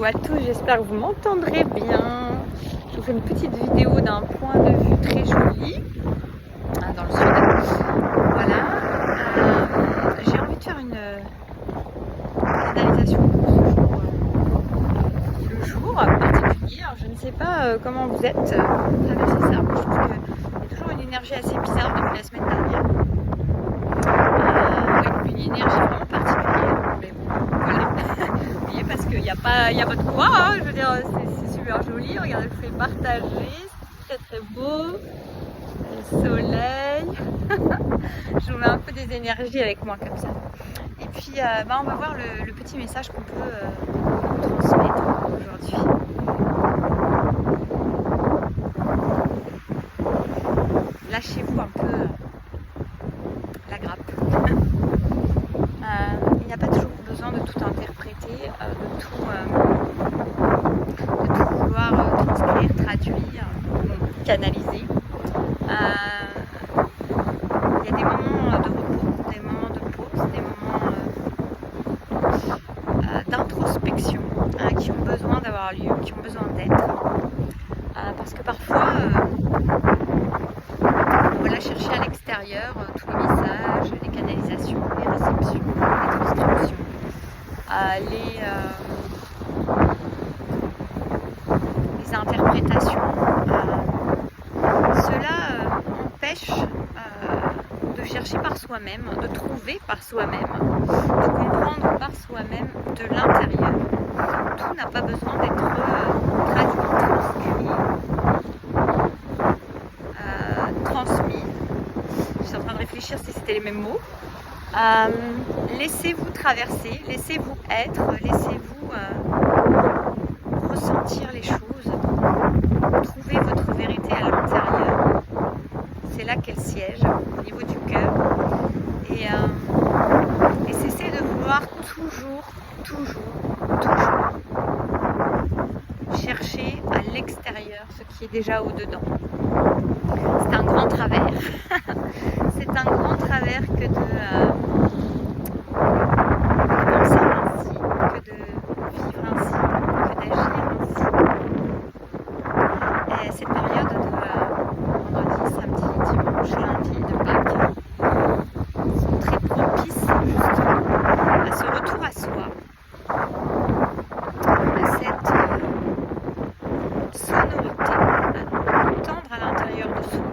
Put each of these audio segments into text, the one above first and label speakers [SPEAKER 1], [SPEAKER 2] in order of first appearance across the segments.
[SPEAKER 1] à tous, j'espère que vous m'entendrez bien. Je vous fais une petite vidéo d'un point de vue très joli dans le sud. Voilà. J'ai envie de faire une canalisation pour le jour particulier. Alors, je ne sais pas comment vous êtes traversé ça. Moi, je trouve qu'il y a toujours une énergie assez bizarre depuis la semaine dernière. Une énergie vraiment particulière. Mais bon, voilà. Vous voyez, parce qu'il n'y a pas de quoi. Hein. Je veux dire, c'est super joli. Regardez, je vous fais partager. C'est très beau. Le soleil. Je vous mets un peu des énergies avec moi comme ça. Et puis, on va voir le petit message qu'on peut transmettre aujourd'hui. Lâchez-vous un peu la grappe. Il n'y a pas toujours besoin de tout interpréter, de tout vouloir transcrire, traduire, canaliser. Il y a des moments de repos, des moments de pause, des moments d'introspection qui ont besoin d'avoir lieu, qui ont besoin d'être. Parce que parfois, on va la chercher à l'extérieur, tous les messages, les canalisations, les réceptions, les transcriptions, les interprétations. Cela empêche de chercher par soi-même, de trouver par soi-même, de comprendre par soi-même de l'intérieur. Tout n'a pas besoin d'être traduit, transcrit, transmis. Je suis en train de réfléchir si c'était les mêmes mots. Laissez-vous traverser, laissez-vous être, laissez-vous ressentir les choses, trouver votre vérité à l'intérieur. C'est là qu'elle siège, au niveau du cœur. Et cessez de vouloir toujours chercher à l'extérieur ce qui est déjà au-dedans. C'est un grand travers. C'est un grand travers que de penser ainsi, que de vivre ainsi, que d'agir ainsi. Et cette période de vendredi, samedi, dimanche, lundi, de Pâques sont très propices justement à ce retour à soi, à cette sonorité, à entendre à l'intérieur de soi,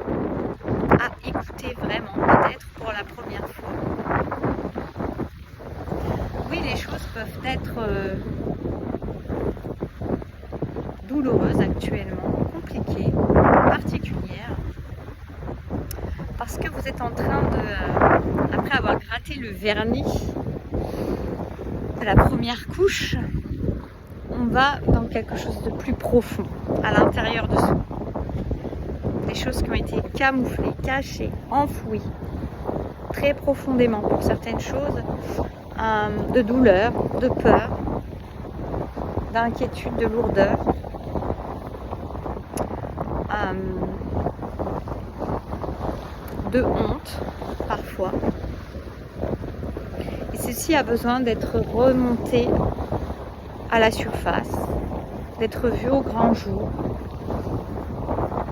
[SPEAKER 1] à écouter vraiment, peut-être pour la première fois. Oui, les choses peuvent être douloureuses actuellement, compliquées, particulières, parce que vous êtes en train de, après avoir gratté le vernis de la première couche, on va dans quelque chose de plus profond, à l'intérieur de soi. Des choses qui ont été camouflées, cachées, enfouies, très profondément pour certaines choses, de douleur, de peur, d'inquiétude, de lourdeur. De honte, parfois. Et ceci a besoin d'être remonté à la surface, d'être vu au grand jour,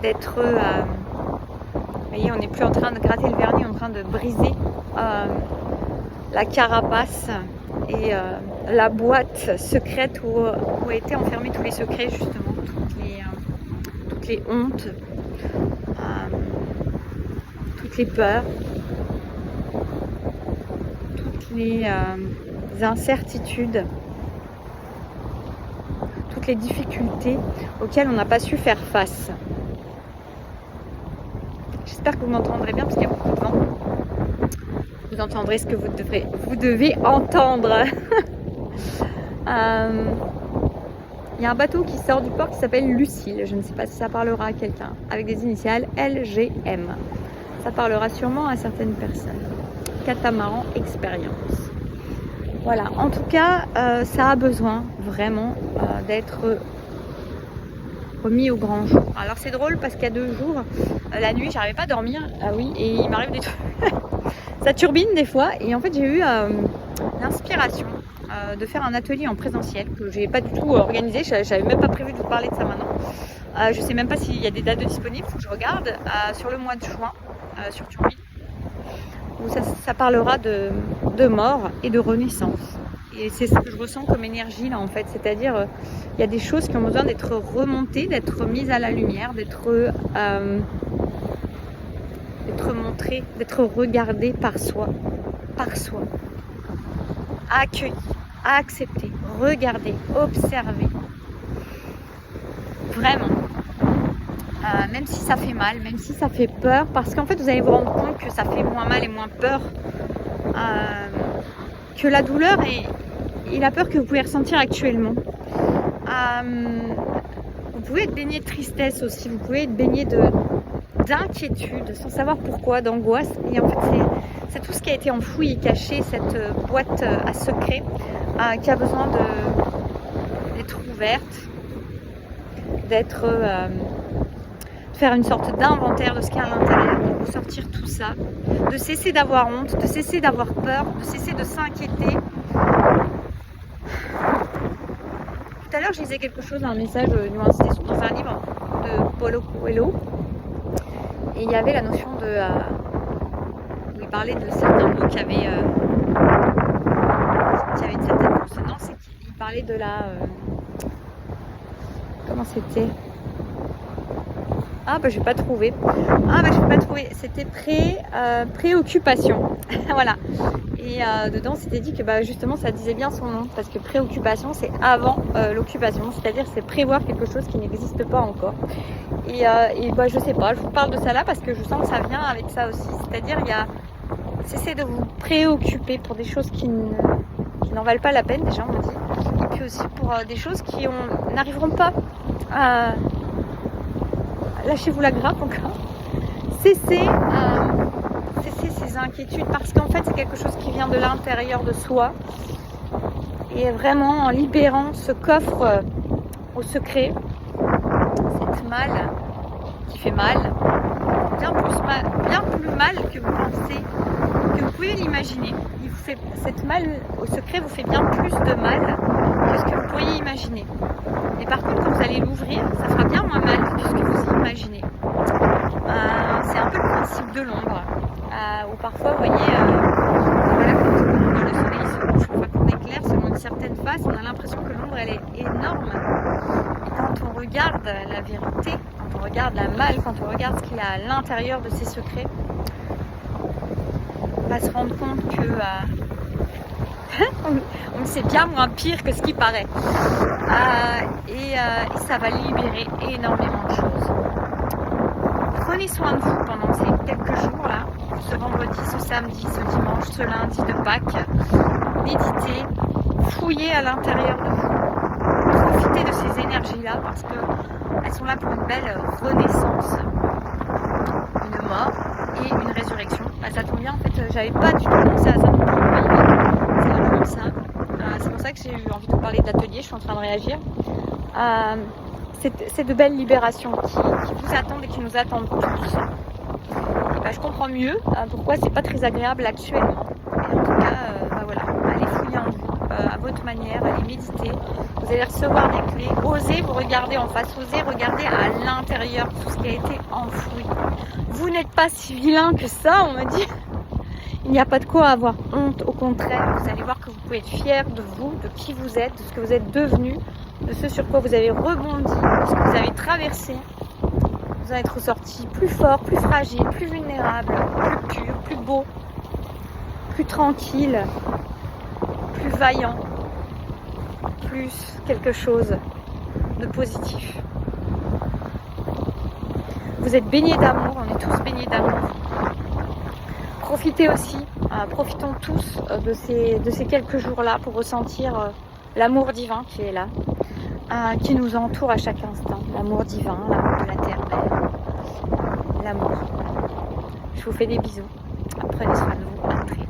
[SPEAKER 1] d'être... vous voyez, on n'est plus en train de gratter le vernis, on est en train de briser la carapace et la boîte secrète où étaient enfermés tous les secrets, justement, toutes les hontes, toutes les peurs, toutes les incertitudes, toutes les difficultés auxquelles on n'a pas su faire face. J'espère que vous m'entendrez bien parce qu'il y a beaucoup de vent. Vous entendrez ce que vous devez entendre. Il y a un bateau qui sort du port qui s'appelle Lucille. Je ne sais pas si ça parlera à quelqu'un. Avec des initiales LGM. Ça parlera sûrement à certaines personnes. Catamaran expérience. Voilà. En tout cas, ça a besoin vraiment d'être remis au grand jour. Alors c'est drôle parce qu'il y a 2 jours, la nuit, j'arrivais pas à dormir. Ah oui, et il m'arrive des trucs. Ça turbine des fois. Et en fait, j'ai eu l'inspiration de faire un atelier en présentiel que j'ai pas du tout organisé. J'avais même pas prévu de vous parler de ça maintenant. Je sais même pas s'il y a des dates disponibles, faut que je regarde. Sur le mois de juin, sur Thionville, où ça parlera de mort et de renaissance. Et c'est ce que je ressens comme énergie là en fait, c'est-à-dire il y a des choses qui ont besoin d'être remontées, d'être mises à la lumière, d'être montrées, d'être regardées par soi, accueillies, acceptées, regardées, observées. Vraiment. Même si ça fait mal, même si ça fait peur, parce qu'en fait vous allez vous rendre compte que ça fait moins mal et moins peur que la douleur et la peur que vous pouvez ressentir actuellement. Vous pouvez être baigné de tristesse aussi, vous pouvez être baigné d'inquiétude, sans savoir pourquoi, d'angoisse. Et en fait, c'est tout ce qui a été enfoui et caché, cette boîte à secrets qui a besoin d'être ouverte, d'être faire une sorte d'inventaire de ce qu'il y a à l'intérieur, de sortir tout ça, de cesser d'avoir honte, de cesser d'avoir peur, de cesser de s'inquiéter. Tout à l'heure, je lisais quelque chose, un message c'était dans un livre de Paulo Coelho, et il y avait la notion de où il parlait de certains mots qui avaient une certaine consonance, et il parlait de la comment c'était. Je vais pas trouver. Je vais pas trouver. C'était préoccupation. Voilà. Et dedans, c'était dit que justement, ça disait bien son nom, parce que préoccupation, c'est avant l'occupation, c'est-à-dire c'est prévoir quelque chose qui n'existe pas encore. Et je sais pas. Je vous parle de ça là parce que je sens que ça vient avec ça aussi. C'est-à-dire, il y a cesser de vous préoccuper pour des choses qui n'en valent pas la peine déjà, on me dit. Et puis aussi pour des choses qui n'arriveront pas à lâchez-vous la grappe encore. Cessez ces inquiétudes parce qu'en fait c'est quelque chose qui vient de l'intérieur de soi. Et vraiment en libérant ce coffre au secret, cette malle qui fait mal, bien plus mal que vous pensez, que vous pouvez l'imaginer. Cette malle au secret vous fait bien plus de mal que ce que vous pourriez imaginer. Mais par contre, quand vous allez l'ouvrir, ça fera bien moins mal que ce que vous imaginez. C'est un peu le principe de l'ombre. Où parfois, vous voyez, quand le soleil se couche, qu'on éclaire selon une certaine face, on a l'impression que l'ombre, elle est énorme. Et quand on regarde la vérité, quand on regarde la malle, quand on regarde ce qu'il y a à l'intérieur de ses secrets, on va se rendre compte que on sait bien moins pire que ce qui paraît. Et ça va libérer énormément de choses. Prenez soin de vous pendant ces quelques jours là, ce vendredi, ce samedi, ce dimanche, ce lundi de Pâques. Méditez, fouillez à l'intérieur de vous. Profitez de ces énergies là parce qu'elles sont là pour une belle renaissance, une mort et une résurrection. Ça tombe bien, en fait, j'avais pas du tout pensé à ça non plus. C'est vraiment ça. C'est pour ça que j'ai eu envie de vous parler de l'atelier, je suis en train de réagir. C'est de belles libérations qui vous attendent et qui nous attendent tous. Et je comprends mieux pourquoi c'est pas très agréable actuellement. Et en tout cas, voilà, allez fouiller en vous, à votre manière, allez méditer. Vous allez recevoir des clés. Osez vous regarder en face, osez regarder à l'intérieur tout ce qui a été enfoui. Vous n'êtes pas si vilain que ça, on me dit. Il n'y a pas de quoi avoir honte, au contraire, vous allez voir que vous pouvez être fiers de vous, de qui vous êtes, de ce que vous êtes devenu, de ce sur quoi vous avez rebondi, de ce que vous avez traversé. Vous allez être ressorti plus fort, plus fragile, plus vulnérable, plus pur, plus beau, plus tranquille, plus vaillant, plus quelque chose de positif. Vous êtes baignés d'amour, on est tous baignés d'amour. Profitez aussi, profitons tous de ces quelques jours-là pour ressentir l'amour divin qui est là, qui nous entoure à chaque instant. L'amour divin, l'amour de la terre-mère, l'amour. Je vous fais des bisous. Prenez soin de vous. À très vite.